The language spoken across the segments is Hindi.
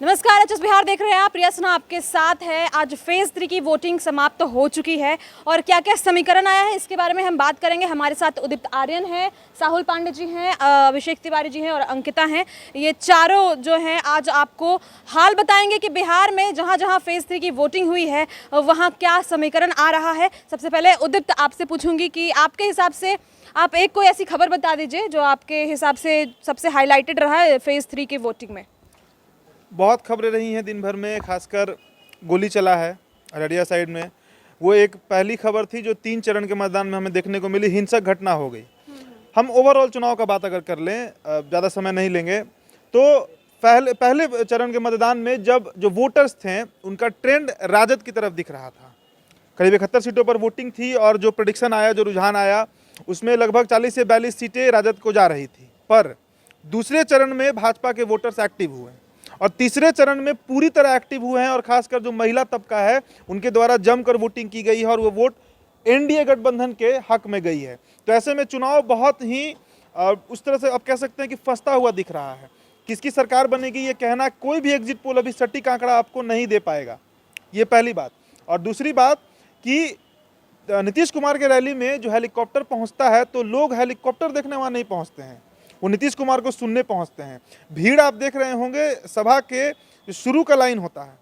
नमस्कार, एचएस बिहार देख रहे हैं आप। रियासना आपके साथ है। आज फेज 3 की वोटिंग समाप्त तो हो चुकी है और क्या क्या समीकरण आया है इसके बारे में हम बात करेंगे। हमारे साथ उदित आर्यन है, साहुल पांडे जी हैं, अभिषेक तिवारी जी हैं और अंकिता हैं। ये चारों जो हैं आज आपको हाल बताएंगे कि बिहार में जहां जहां फेज 3 की वोटिंग हुई है वहां क्या समीकरण आ रहा है। सबसे पहले उदित आपसे पूछूंगी कि आपके हिसाब से आप एक कोई ऐसी खबर बता दीजिए जो आपके हिसाब से सबसे हाईलाइटेड रहा है फेज 3 की वोटिंग में। बहुत खबरें रही हैं दिन भर में, खासकर गोली चला है अररिया साइड में। वो एक पहली खबर थी जो 3 चरण के मतदान में हमें देखने को मिली, हिंसक घटना हो गई। हम ओवरऑल चुनाव का बात अगर कर लें, ज़्यादा समय नहीं लेंगे, तो पहले चरण के मतदान में जब जो वोटर्स थे उनका ट्रेंड राजद की तरफ दिख रहा था। करीब 71 सीटों पर वोटिंग थी और जो प्रेडिक्शन आया, जो रुझान आया, उसमें लगभग 40 से 42 सीटें राजद को जा रही थी। पर दूसरे चरण में भाजपा के वोटर्स एक्टिव हुए और तीसरे चरण में पूरी तरह एक्टिव हुए हैं और खासकर जो महिला तबका है उनके द्वारा जमकर वोटिंग की गई है और वो वोट एनडीए गठबंधन के हक में गई है। तो ऐसे में चुनाव बहुत ही उस तरह से आप कह सकते हैं कि फंसता हुआ दिख रहा है। किसकी सरकार बनेगी ये कहना, कोई भी एग्जिट पोल अभी सटीक आंकड़ा आपको नहीं दे पाएगा। ये पहली बात। और दूसरी बात कि नीतीश कुमार के रैली में जो हेलीकॉप्टर पहुंचता है तो लोग हेलीकॉप्टर देखने वहाँ नहीं पहुंचते हैं, वो नीतीश कुमार को सुनने पहुंचते हैं। भीड़ आप देख रहे होंगे, सभा के जो शुरू का लाइन होता है,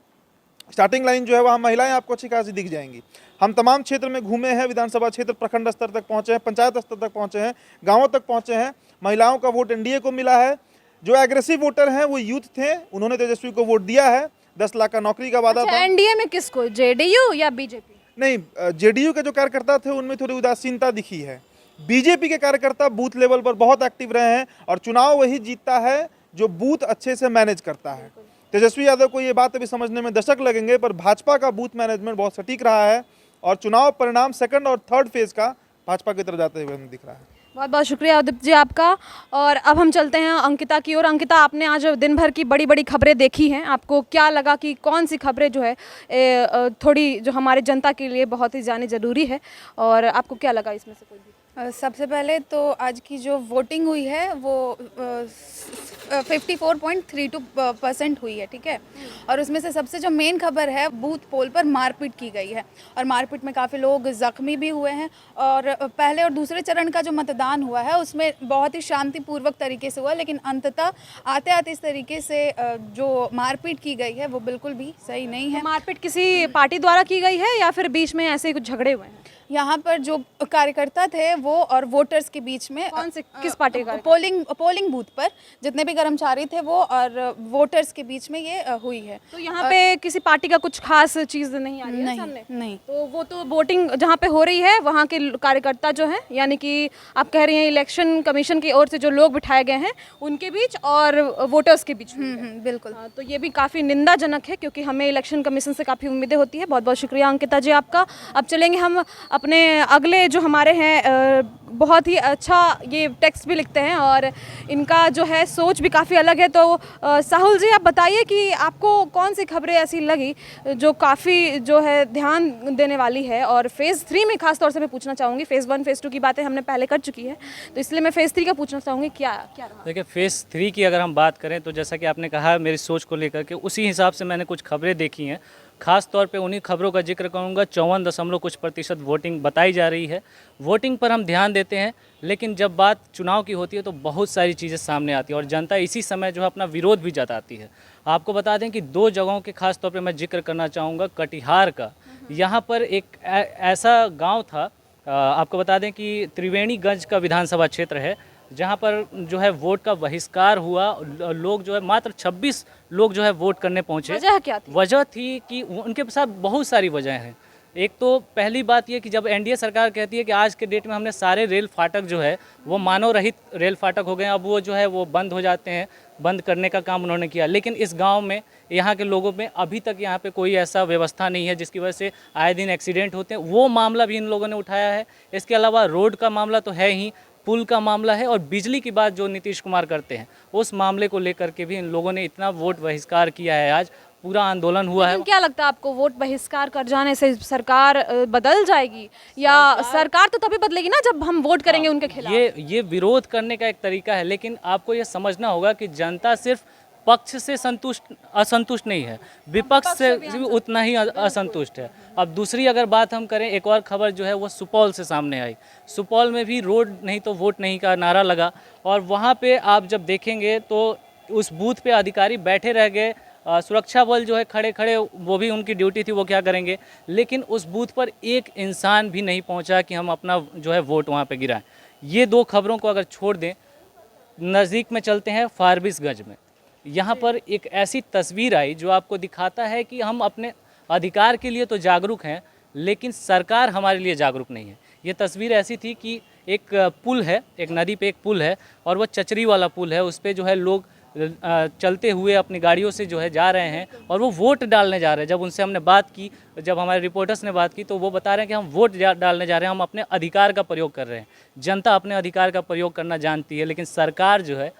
स्टार्टिंग लाइन जो है वहाँ महिलाएं आपको अच्छी खासी दिख जाएंगी। हम तमाम क्षेत्र में घूमे हैं, विधानसभा क्षेत्र प्रखंड स्तर तक पहुँचे हैं, पंचायत स्तर तक पहुँचे हैं, गाँवों तक पहुँचे हैं। महिलाओं का वोट एनडीए को मिला है। जो एग्रेसिव वोटर हैं वो यूथ थे, उन्होंने तेजस्वी को वोट दिया है। 10 लाख का नौकरी का वादा था। एनडीए में किसको, जेडीयू या बीजेपी? नहीं, जेडीयू के जो कार्यकर्ता थे उनमें थोड़ी उदासीनता दिखी है। बीजेपी के कार्यकर्ता बूथ लेवल पर बहुत एक्टिव रहे हैं और चुनाव वही जीतता है जो बूथ अच्छे से मैनेज करता है। तेजस्वी यादव को ये बात अभी समझने में दशक लगेंगे, पर भाजपा का बूथ मैनेजमेंट बहुत सटीक रहा है और चुनाव परिणाम सेकंड और थर्ड फेज का भाजपा की तरफ जाते हुए हमें दिख रहा है। बहुत बहुत शुक्रिया उदित जी आपका। और अब हम चलते हैं अंकिता की ओर। अंकिता, आपने आज दिन भर की बड़ी बड़ी खबरें देखी हैं, आपको क्या लगा कि कौन सी खबरें जो है थोड़ी जो हमारे जनता के लिए बहुत ही जानी ज़रूरी है, और आपको क्या लगा इसमें से कोई भी? सबसे पहले तो आज की जो वोटिंग हुई है वो 54.32% हुई है, ठीक है। और उसमें से सबसे जो मेन खबर है, बूथ पोल पर मारपीट की गई है और मारपीट में काफ़ी लोग ज़ख्मी भी हुए हैं। और पहले और दूसरे चरण का जो मतदान हुआ है उसमें बहुत ही शांतिपूर्वक तरीके से हुआ, लेकिन अंततः आते आते इस तरीके से जो मारपीट की गई है वो बिल्कुल भी सही नहीं है। मारपीट किसी पार्टी द्वारा की गई है या फिर बीच में ऐसे ही कुछ झगड़े हुए हैं? यहाँ पर जो कार्यकर्ता थे वो और वोटर्स के बीच में, कौन से, किस पार्टी का? पोलिंग बूथ पर जितने भी कर्मचारी थे वो और वोटर्स के बीच में ये हुई है। तो यहाँ पे किसी पार्टी का कुछ खास चीज़ नहीं आ रही है सामने? नहीं। तो वो तो वोटिंग जहाँ पे हो रही है वहाँ के कार्यकर्ता जो हैं, यानी कि आप कह रही हैं इलेक्शन कमीशन की ओर से जो लोग बिठाए गए हैं उनके बीच और वोटर्स के बीच में। बिल्कुल। तो ये भी काफ़ी निंदाजनक है क्योंकि हमें इलेक्शन कमीशन से काफ़ी उम्मीदें होती है। बहुत बहुत शुक्रिया अंकिता जी आपका। अब चलेंगे हम अपने अगले जो हमारे हैं, बहुत ही अच्छा ये टेक्स्ट भी लिखते हैं और इनका जो है सोच भी काफ़ी अलग है। तो साहुल जी, आप बताइए कि आपको कौन सी खबरें ऐसी लगी जो काफ़ी जो है ध्यान देने वाली है। और फेज़ 3 में खास तौर से मैं पूछना चाहूँगी, फेज़ 1 फेज़ 2 की बातें हमने पहले कर चुकी है, तो इसलिए मैं फेज़ 3 का पूछना चाहूँगी क्या क्या रहा? देखिए, फेज़ 3 की अगर हम बात करें तो जैसा कि आपने कहा मेरी सोच को लेकर के, उसी हिसाब से मैंने कुछ खबरें देखी हैं। खास तौर पे उन्हीं खबरों का जिक्र करूंगा। 54.कुछ% वोटिंग बताई जा रही है। वोटिंग पर हम ध्यान देते हैं, लेकिन जब बात चुनाव की होती है तो बहुत सारी चीज़ें सामने आती है और जनता इसी समय जो है अपना विरोध भी जताती है। आपको बता दें कि 2 जगहों के खास तौर पे मैं जिक्र करना चाहूँगा। कटिहार का, यहाँ पर एक ऐसा गाँव था, आपको बता दें कि त्रिवेणीगंज का विधानसभा क्षेत्र है, जहाँ पर जो है वोट का बहिष्कार हुआ। लोग जो है मात्र 26 लोग जो है वोट करने पहुँचे। वजह क्या थी? वजह थी कि उनके साथ बहुत सारी वजह हैं। एक तो पहली बात ये कि जब एनडीए सरकार कहती है कि आज के डेट में हमने सारे रेल फाटक जो है वो मानव रहित रेल फाटक हो गए, अब वो जो है वो बंद हो जाते हैं, बंद करने का काम उन्होंने किया। लेकिन इस गांव में, यहाँ के लोगों में अभी तक यहाँ पे कोई ऐसा व्यवस्था नहीं है जिसकी वजह से आए दिन एक्सीडेंट होते हैं। वो मामला भी इन लोगों ने उठाया है। इसके अलावा रोड का मामला तो है ही, पुल का मामला है और बिजली की बात जो नीतीश कुमार करते हैं उस मामले को लेकर के भी इन लोगों ने इतना वोट बहिष्कार किया है। आज पूरा आंदोलन हुआ है। क्या लगता है आपको, वोट बहिष्कार कर जाने से सरकार बदल जाएगी या सरकार तो तभी बदलेगी ना जब हम वोट करेंगे उनके खिलाफ? ये विरोध करने का एक तरीका है, लेकिन आपको ये समझना होगा कि जनता सिर्फ पक्ष से असंतुष्ट नहीं है, विपक्ष से भी उतना ही असंतुष्ट है। अब दूसरी अगर बात हम करें, एक और खबर जो है वो सुपौल से सामने आई। सुपौल में भी रोड नहीं तो वोट नहीं का नारा लगा, और वहाँ पे आप जब देखेंगे तो उस बूथ पे अधिकारी बैठे रह गए, सुरक्षा बल जो है खड़े खड़े, वो भी उनकी ड्यूटी थी, वो क्या करेंगे, लेकिन उस बूथ पर एक इंसान भी नहीं पहुंचा कि हम अपना जो है वोट वहां पे गिराएं। ये दो खबरों को अगर छोड़ दें, नज़दीक में चलते हैं फारबिसगंज में। यहाँ पर एक ऐसी तस्वीर आई जो आपको दिखाता है कि हम अपने अधिकार के लिए तो जागरूक हैं, लेकिन सरकार हमारे लिए जागरूक नहीं है। ये तस्वीर ऐसी थी कि एक पुल है, एक नदी पे एक पुल है, और वो चचरी वाला पुल है, उस पर जो है लोग चलते हुए अपनी गाड़ियों से जो है जा रहे हैं, और वो वोट डालने जा रहे हैं। जब उनसे हमने बात की, जब हमारे रिपोर्टर्स ने बात की, तो वो बता रहे हैं कि हम वोट डालने जा रहे हैं, हम अपने अधिकार का प्रयोग कर रहे हैं। जनता अपने अधिकार का प्रयोग करना जानती है, लेकिन सरकार जो है,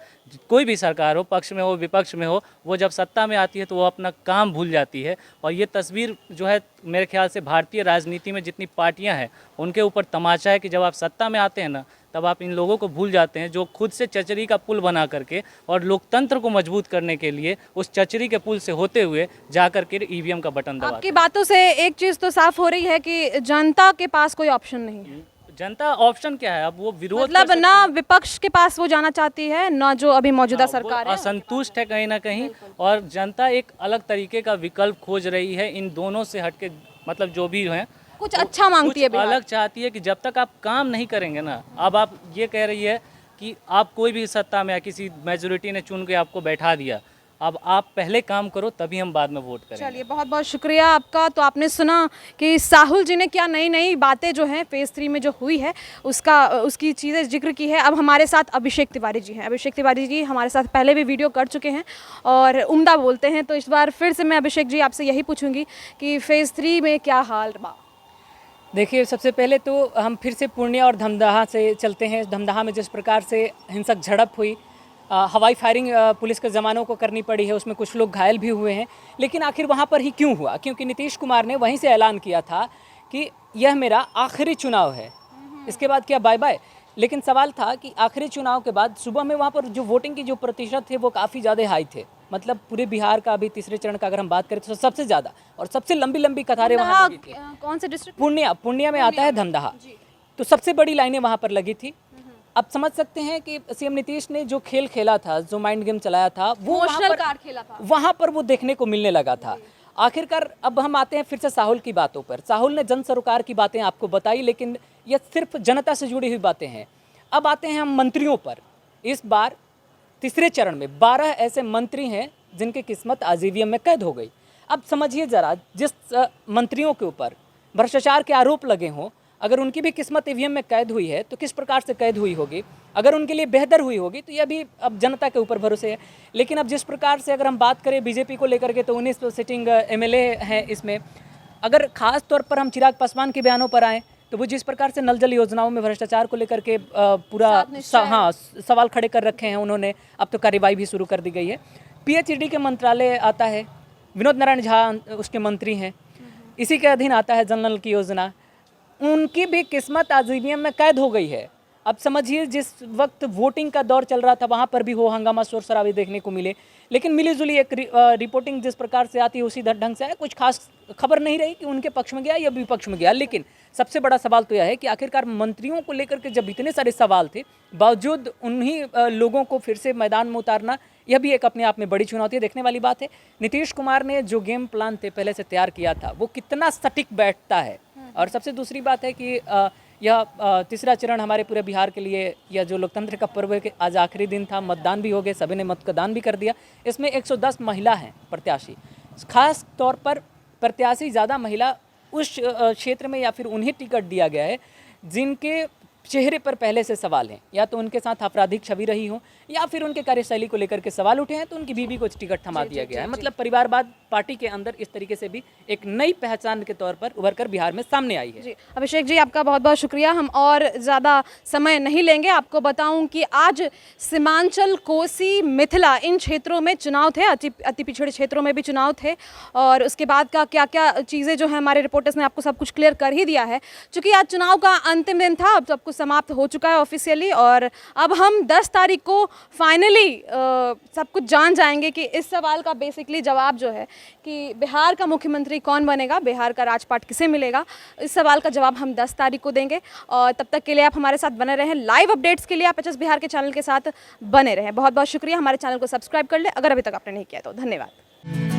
कोई भी सरकार हो, पक्ष में हो विपक्ष में हो, वो जब सत्ता में आती है तो वो अपना काम भूल जाती है। और ये तस्वीर जो है मेरे ख्याल से भारतीय राजनीति में जितनी पार्टियां हैं उनके ऊपर तमाचा है कि जब आप सत्ता में आते हैं ना, तब आप इन लोगों को भूल जाते हैं जो खुद से चचरी का पुल बना करके और लोकतंत्र को मजबूत करने के लिए उस चचरी के पुल से होते हुए जा करके ईवीएम का बटन दबाते हैं। आपकी बातों से एक चीज़ तो साफ हो रही है कि जनता के पास कोई ऑप्शन नहीं है। जनता ऑप्शन क्या है, अब वो विरोध मतलब ना विपक्ष के पास वो जाना चाहती है, ना जो अभी मौजूदा सरकार है। असंतुष्ट है कहीं ना कहीं, और जनता एक अलग तरीके का विकल्प खोज रही है इन दोनों से हटके। मतलब जो भी हैं कुछ अच्छा मांगती है, अलग चाहती है कि जब तक आप काम नहीं करेंगे ना, अब आप ये कह रही है कि आप कोई भी सत्ता में, किसी मेजोरिटी ने चुन के आपको बैठा दिया, अब आप पहले काम करो तभी हम बाद में वोट करेंगे। चलिए, बहुत बहुत शुक्रिया आपका। तो आपने सुना कि साहुल जी ने क्या नई नई बातें जो हैं फेज़ 3 में जो हुई है उसकी चीज़ें जिक्र की है। अब हमारे साथ अभिषेक तिवारी जी हैं। अभिषेक तिवारी जी हमारे साथ पहले भी वीडियो कर चुके हैं और उम्दा बोलते हैं, तो इस बार फिर से मैं अभिषेक जी आपसे यही पूछूंगी कि फेज़ 3 में क्या हाल बा। देखिए, सबसे पहले तो हम फिर से पूर्णिया और धमदाहा से चलते हैं। धमदाहा में जिस प्रकार से हिंसक झड़प हुई, हवाई फायरिंग पुलिस के जवानों को करनी पड़ी है, उसमें कुछ लोग घायल भी हुए हैं। लेकिन आखिर वहाँ पर ही क्यों हुआ? क्योंकि नीतीश कुमार ने वहीं से ऐलान किया था कि यह मेरा आखिरी चुनाव है, इसके बाद क्या बाय बाय। लेकिन सवाल था कि आखिरी चुनाव के बाद सुबह में वहाँ पर जो वोटिंग की जो प्रतिशत थे वो काफ़ी ज़्यादा हाई थे। मतलब पूरे बिहार का अभी तीसरे चरण का अगर हम बात करें तो सबसे ज़्यादा और सबसे लंबी लंबी कतारें वहाँ लगी थी। कौन से डिस्ट्रिक्ट? पूर्णिया में आता है धमदाहा, तो सबसे बड़ी लाइनें वहाँ पर लगी थी। अब समझ सकते हैं कि सीएम नीतीश ने जो खेल खेला था, जो माइंड गेम चलाया था, वो इमोशनल कार्ड खेला था, वहाँ पर वो देखने को मिलने लगा था। आखिरकार अब हम आते हैं फिर से साहुल की बातों पर। साहुल ने जन सरोकार की बातें आपको बताई, लेकिन ये सिर्फ जनता से जुड़ी हुई बातें हैं। अब आते हैं हम मंत्रियों पर। इस बार तीसरे चरण में 12 ऐसे मंत्री हैं जिनकी किस्मत आज ईवीएम में कैद हो गई। अब समझिए ज़रा, जिस मंत्रियों के ऊपर भ्रष्टाचार के आरोप लगे हों, अगर उनकी भी किस्मत ईवीएम में कैद हुई है तो किस प्रकार से कैद हुई होगी। अगर उनके लिए बेहतर हुई होगी तो यह भी अब जनता के ऊपर भरोसे है। लेकिन अब जिस प्रकार से अगर हम बात करें बीजेपी को लेकर के, तो 19 सिटिंग एमएलए हैं इसमें। अगर खास तौर पर हम चिराग पासवान के बयानों पर आएँ तो वो जिस प्रकार से नल जल योजनाओं में भ्रष्टाचार को लेकर के पूरा सवाल खड़े कर रखे हैं उन्होंने, अब तो कार्रवाई भी शुरू कर दी गई है। पीएचईडी के मंत्रालय आता है, विनोद नारायण झा उसके मंत्री हैं, इसी के अधीन आता है जल नल की योजना। उनकी भी किस्मत आज ईवीएम में कैद हो गई है। अब समझिए, जिस वक्त वोटिंग का दौर चल रहा था वहाँ पर भी हो हंगामा शोर शराबे देखने को मिले, लेकिन मिली जुली एक रिपोर्टिंग जिस प्रकार से आती है उसी ढंग से आया। कुछ खास खबर नहीं रही कि उनके पक्ष में गया या विपक्ष में गया। लेकिन सबसे बड़ा सवाल तो यह है कि आखिरकार मंत्रियों को लेकर के जब इतने सारे सवाल थे, बावजूद उन्हीं लोगों को फिर से मैदान में उतारना, यह भी एक अपने आप में बड़ी चुनौती है। देखने वाली बात है नीतीश कुमार ने जो गेम प्लान थे पहले से तैयार किया था वो कितना सटीक बैठता है। और सबसे दूसरी बात है कि यह तीसरा चरण हमारे पूरे बिहार के लिए, यह जो लोकतंत्र का पर्व है कि आज आखिरी दिन था, मतदान भी हो गए, सभी ने मतदान भी कर दिया। इसमें 110 महिला हैं प्रत्याशी। खास तौर पर प्रत्याशी ज़्यादा महिला उस क्षेत्र में या फिर उन्हें टिकट दिया गया है जिनके चेहरे पर पहले से सवाल हैं, या तो उनके साथ आपराधिक छवि रही हो या फिर उनके कार्यशैली को लेकर के सवाल उठे हैं, तो उनकी बीवी को टिकट थमा दिया गया है। मतलब परिवारवाद पार्टी के अंदर इस तरीके से भी एक नई पहचान के तौर पर उभर कर बिहार में सामने आई है। जी अभिषेक जी, आपका बहुत बहुत शुक्रिया। हम और ज़्यादा समय नहीं लेंगे। आपको बताऊं कि आज सीमांचल, कोसी, मिथिला इन क्षेत्रों में चुनाव थे, अति पिछड़े क्षेत्रों में भी चुनाव थे, और उसके बाद का क्या क्या चीज़ें जो है हमारे रिपोर्टर्स ने आपको सब कुछ क्लियर कर ही दिया है। चूँकि आज चुनाव का अंतिम दिन था, अब सबको कुछ समाप्त हो चुका है ऑफिशियली, और अब हम 10 तारीख को फाइनली सब कुछ जान जाएंगे कि इस सवाल का बेसिकली जवाब जो है कि बिहार का मुख्यमंत्री कौन बनेगा, बिहार का राजपाट किसे मिलेगा, इस सवाल का जवाब हम 10 तारीख को देंगे। और तब तक के लिए आप हमारे साथ बने रहें। लाइव अपडेट्स के लिए आप एचएस बिहार के चैनल के साथ बने रहें। बहुत बहुत शुक्रिया। हमारे चैनल को सब्सक्राइब कर ले अगर अभी तक आपने नहीं किया तो। धन्यवाद।